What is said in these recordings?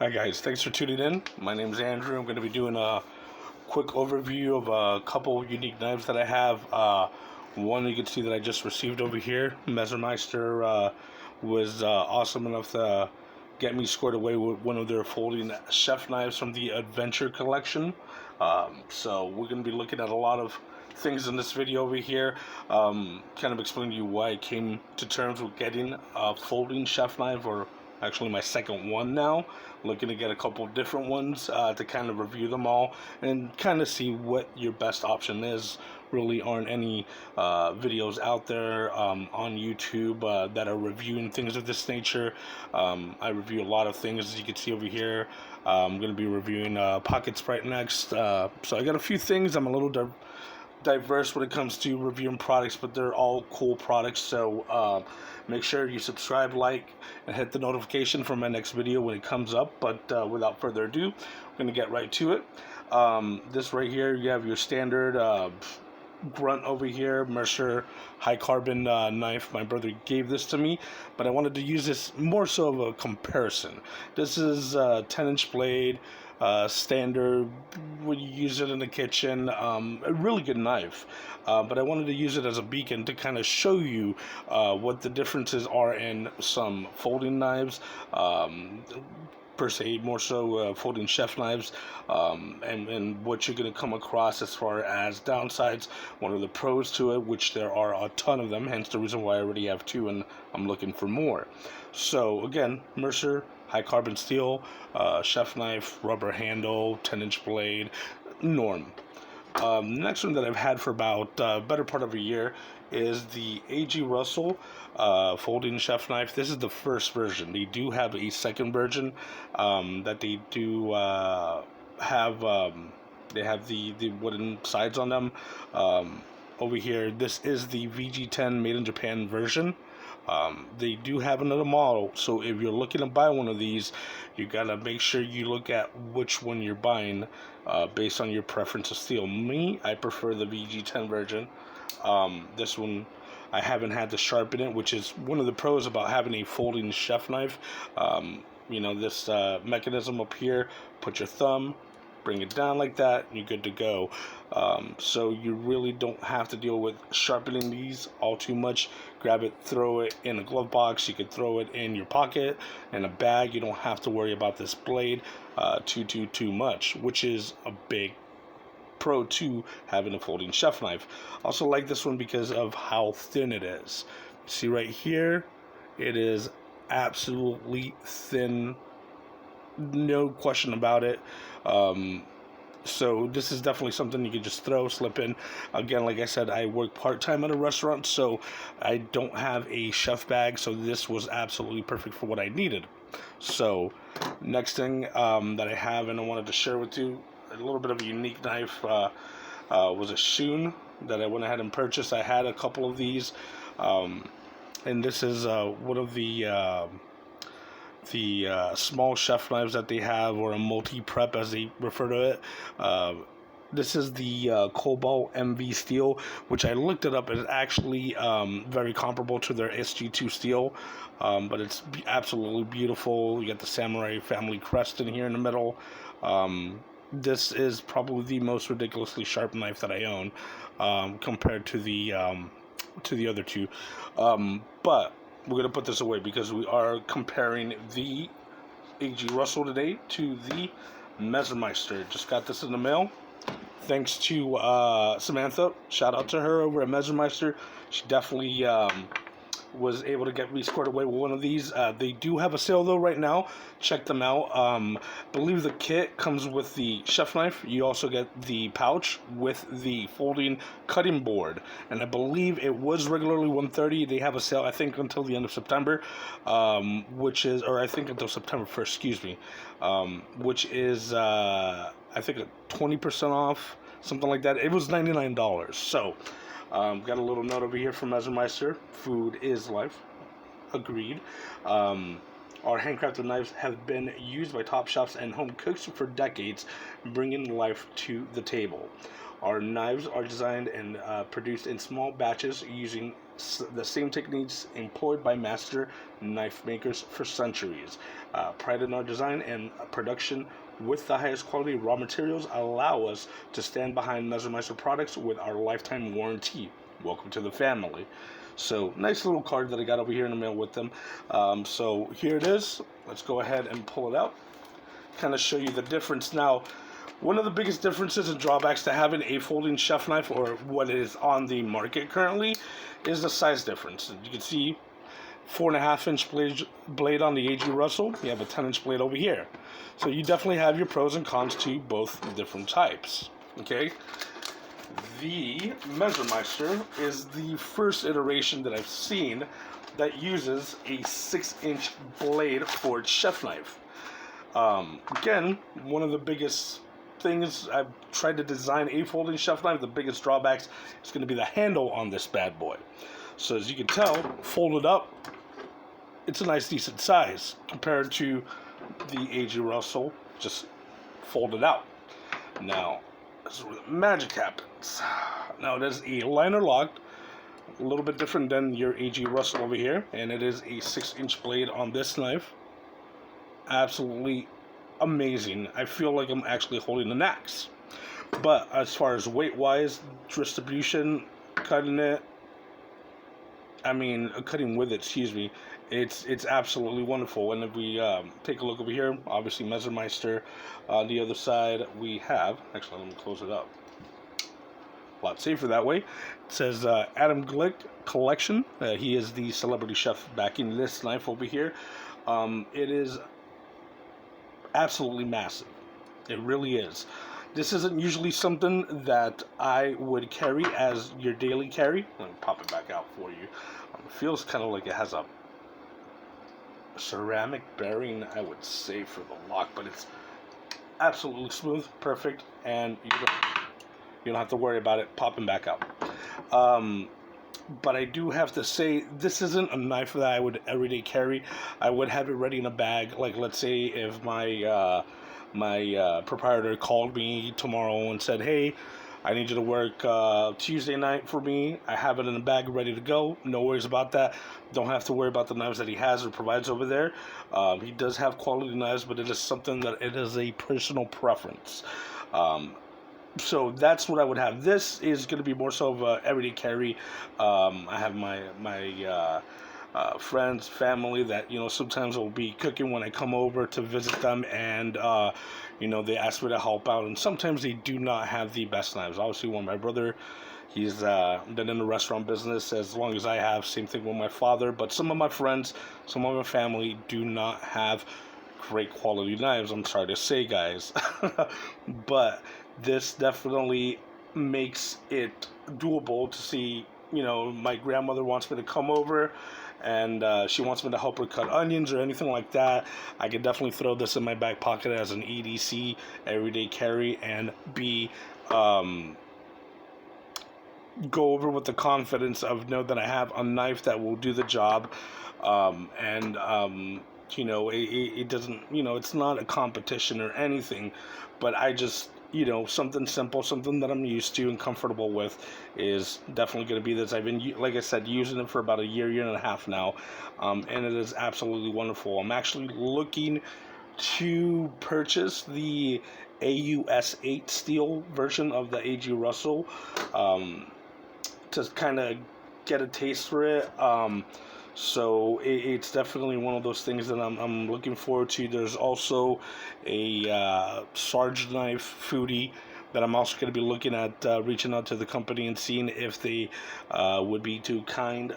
Hi guys, thanks for tuning in. My name is Andrew. I'm going to be doing a quick overview of a couple unique knives that I have. One you can see that I just received over here. Messermeister was awesome enough to get me scored away with one of their folding chef knives from the Adventure collection. So we're going to be looking at a lot of things in this video over here. Kind of explain to you why I came to terms with getting a folding chef knife, or actually my second one now. Looking to get a couple different ones to kind of review them all and kind of see what your best option is. Really aren't any videos out there on YouTube that are reviewing things of this nature. I review a lot of things, as you can see over here. I'm going to be reviewing Pocket Sprite next. So I got a few things. I'm a little diverse when it comes to reviewing products, but they're all cool products. So make sure you subscribe, like, and hit the notification for my next video when it comes up. But without further ado, we're going to get right to it. This right here, you have your standard grunt over here, Mercer high carbon knife. My brother gave this to me, but I wanted to use this more so of a comparison. This is a 10-inch blade, standard when you use it in the kitchen. A really good knife, but I wanted to use it as a beacon to kind of show you what the differences are in some folding knives, per se, more so folding chef knives, and what you're going to come across as far as downsides. What are the pros to it, which there are a ton of them, hence the reason why I already have two and I'm looking for more. So again, Mercer high carbon steel, chef knife, rubber handle, 10-inch blade, norm. Next one that I've had for about better part of a year is the A.G. Russell folding chef knife. This is the first version. They do have a second version that they do have. They have the wooden sides on them. Over here, this is the VG10 made in Japan version. They do have another model, so if you're looking to buy one of these, you gotta make sure you look at which one you're buying based on your preference of steel. Me, I prefer the VG10 version. This one, I haven't had to sharpen it, which is one of the pros about having a folding chef knife. This mechanism up here, put your thumb, bring it down like that, and you're good to go. So you really don't have to deal with sharpening these all too much. Grab it, throw it in a glove box. You could throw it in your pocket, in a bag. You don't have to worry about this blade too much, which is a big pro to having a folding chef knife. Also like this one because of how thin it is. See right here, it is absolutely thin, no question about it. So this is definitely something you can just slip in. Again, like I said, I work part-time at a restaurant, so I don't have a chef bag, so this was absolutely perfect for what I needed. So next thing that I have and I wanted to share with you, a little bit of a unique knife, was a Shun that I went ahead and purchased. I had a couple of these, and this is one of the small chef knives that they have, or a multi-prep as they refer to it. This is the Cobalt MV steel, which I looked it up, is actually very comparable to their SG2 steel, but it's absolutely beautiful. You got the Samurai family crest in here in the middle. This is probably the most ridiculously sharp knife that I own, compared to the other two. But we're going to put this away because we are comparing the A.G. Russell today to the Messermeister. Just got this in the mail. Thanks to Samantha. Shout out to her over at Messermeister. She definitely was able to get me scored away with one of these. They do have a sale though right now. Check them out. I believe the kit comes with the chef knife. You also get the pouch with the folding cutting board, and I believe it was regularly $130. They have a sale, I think, until the end of September, or I think until September 1st, excuse me, which is I think 20% off, something like that. It was $99. So got a little note over here from Messermeister. Food is life. Agreed. Our handcrafted knives have been used by top chefs and home cooks for decades, bringing life to the table. Our knives are designed and produced in small batches using the same techniques employed by master knife makers for centuries. Pride in our design and production with the highest quality raw materials allow us to stand behind Messermeister products with our lifetime warranty. Welcome to the family. So, nice little card that I got over here in the mail with them. So, here it is. Let's go ahead and pull it out. Kind of show you the difference. Now, one of the biggest differences and drawbacks to having a folding chef knife, or what is on the market currently, is the size difference. You can see 4.5-inch blade on the A.G. Russell. You have a 10-inch blade over here. So you definitely have your pros and cons to both different types. Okay. The Messermeister is the first iteration that I've seen that uses a 6-inch blade for its chef knife. Again, one of the biggest things I've tried to design a folding chef knife, the biggest drawbacks is going to be the handle on this bad boy. So as you can tell, folded up, it's a nice decent size compared to the A.G. Russell just folded out. Now, this is where the magic happens. Now it is a liner locked, a little bit different than your A.G. Russell over here, and it is a 6-inch blade on this knife. Absolutely amazing. I feel like I'm actually holding an axe. But as far as weight-wise, distribution, cutting with it, excuse me, it's absolutely wonderful. And if we take a look over here, obviously Messermeister. On the other side, we have, actually, let me close it up. A lot safer that way. It says Adam Glick Collection. He is the celebrity chef backing this knife over here. It is absolutely massive. It really is. This isn't usually something that I would carry as your daily carry. Let me pop it back out for you. It feels kind of like it has a ceramic bearing, I would say, for the lock, but it's absolutely smooth, perfect, and you don't have to worry about it popping back out. But I do have to say, this isn't a knife that I would everyday carry. I would have it ready in a bag. Like, let's say if my proprietor called me tomorrow and said, hey, I need you to work Tuesday night for me. I have it in a bag ready to go. No worries about that. Don't have to worry about the knives that he has or provides over there. He does have quality knives, but it is something that it is a personal preference. So that's what I would have. This is going to be more so of a everyday carry. I have my friends, family that, sometimes will be cooking when I come over to visit them, and, they ask me to help out, and sometimes they do not have the best knives. Obviously, when my brother, he's been in the restaurant business as long as I have, same thing with my father, but some of my friends, some of my family do not have great quality knives, I'm sorry to say, guys. But this definitely makes it doable to see. My grandmother wants me to come over, and she wants me to help her cut onions or anything like that. I could definitely throw this in my back pocket as an EDC, everyday carry, and go over with the confidence of know that I have a knife that will do the job, it doesn't, it's not a competition or anything, but I just, something simple, something that I'm used to and comfortable with is definitely going to be this. I've been, like I said, using it for about a year and a half now, and it is absolutely wonderful. I'm actually looking to purchase the AUS8 steel version of the A.G. Russell, to kind of get a taste for it. So it's definitely one of those things that I'm looking forward to. There's also a Sarge knife foodie that I'm also going to be looking at, reaching out to the company and seeing if they would be so kind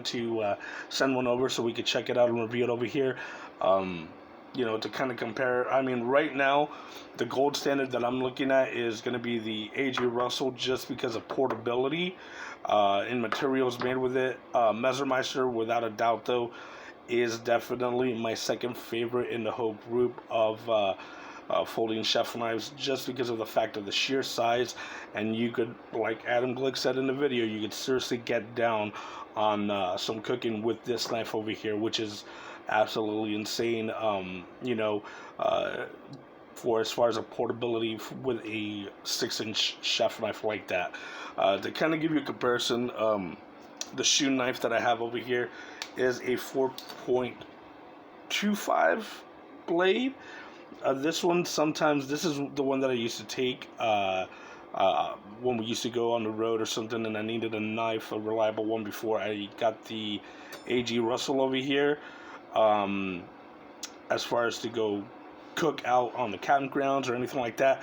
to send one over so we could check it out and review it over here. To kind of compare. I mean, right now, the gold standard that I'm looking at is going to be the A.G. Russell, just because of portability and materials made with it. Messermeister, without a doubt, though, is definitely my second favorite in the whole group of folding chef knives, just because of the fact of the sheer size. And you could, like Adam Glick said in the video, you could seriously get down on some cooking with this knife over here, which is absolutely insane. For as far as a portability with a 6-inch chef knife like that. To kind of give you a comparison, The shoe knife that I have over here is a 4.25 blade. This one, sometimes, this is the one that I used to take when we used to go on the road or something, and I needed a knife, a reliable one, before I got the A.G. Russell over here. As far as to go cook out on the campgrounds or anything like that,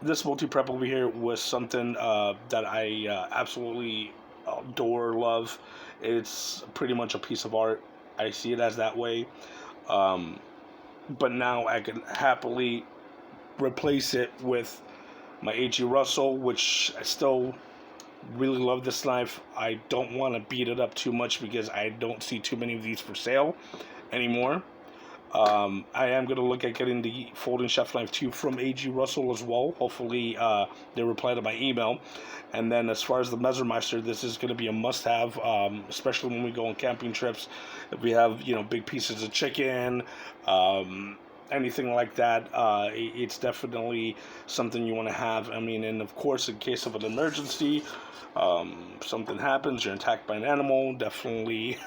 this multi-prep over here was something that I absolutely adore, love. It's pretty much a piece of art. I see it as that way. But now I can happily replace it with my A.G. Russell, which I still really love this knife. I don't want to beat it up too much because I don't see too many of these for sale anymore. I am going to look at getting the folding chef knife too from A.G. Russell as well. Hopefully they reply to my email. And then as far as the Messermeister, this is going to be a must-have, especially when we go on camping trips. If we have, big pieces of chicken, anything like that, it's definitely something you want to have. I mean, and of course, in case of an emergency, something happens, you're attacked by an animal, definitely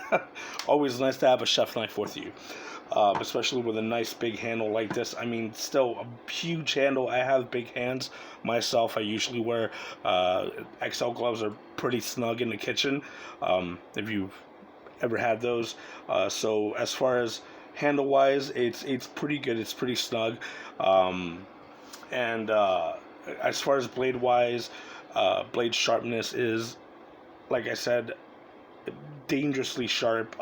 always nice to have a chef knife with you. Especially with a nice big handle like this. I mean, still a huge handle. I have big hands myself. I usually wear XL gloves, are pretty snug in the kitchen, if you've ever had those. So as far as handle wise, it's pretty good. It's pretty snug. And as far as blade wise, blade sharpness is, like I said, dangerously sharp.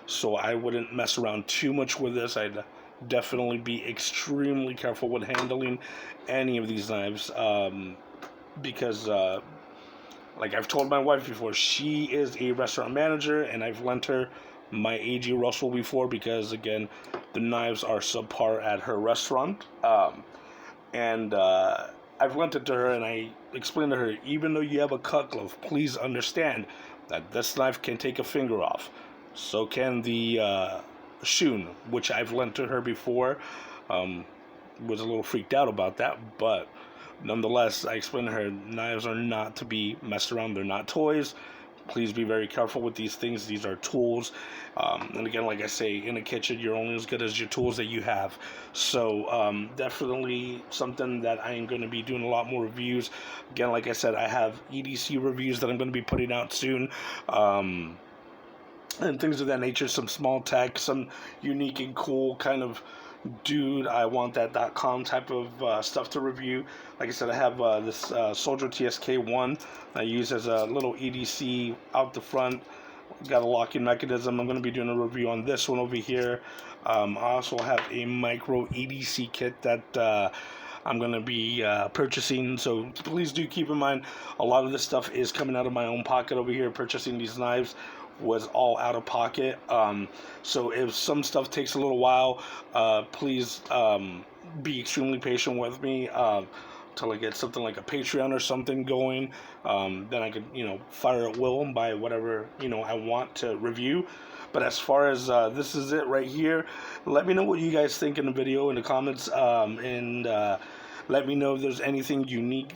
So I wouldn't mess around too much with this. I'd definitely be extremely careful with handling any of these knives, because like I've told my wife before, she is a restaurant manager, and I've lent her my A.G. Russell before because, again, the knives are subpar at her restaurant. And I've lent it to her, and I explained to her, even though you have a cut glove, please understand that this knife can take a finger off. So can the Shun, which I've lent to her before. Was a little freaked out about that, but nonetheless, I explained to her, knives are not to be messed around. They're not toys. Please be very careful with these things. These are tools. And again, like I say, in a kitchen, you're only as good as your tools that you have. So definitely something that I am going to be doing a lot more reviews. Again, like I said, I have EDC reviews that I'm going to be putting out soon. And things of that nature, some small tech, some unique and cool kind of dude, I want that.com type of stuff to review. Like I said, I have this Soldier TSK1 I use as a little EDC out the front. Got a locking mechanism. I'm going to be doing a review on this one over here. I also have a micro EDC kit that I'm going to be purchasing, so please do keep in mind, a lot of this stuff is coming out of my own pocket over here. Purchasing these knives was all out of pocket, so if some stuff takes a little while, please be extremely patient with me till I get something like a Patreon or something going. Then I could, fire at will and buy whatever I want to review. But as far as this is it right here, let me know what you guys think in the video in the comments, and let me know if there's anything unique,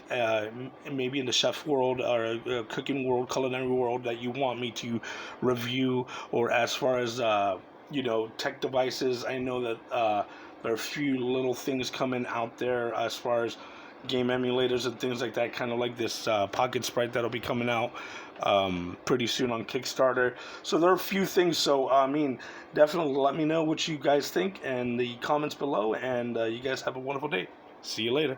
maybe in the chef world or cooking world, culinary world, that you want me to review. Or as far as, tech devices, I know that there are a few little things coming out there as far as game emulators and things like that, kind of like this Pocket Sprite that'll be coming out pretty soon on Kickstarter. So there are a few things. So definitely let me know what you guys think in the comments below, and you guys have a wonderful day. See you later.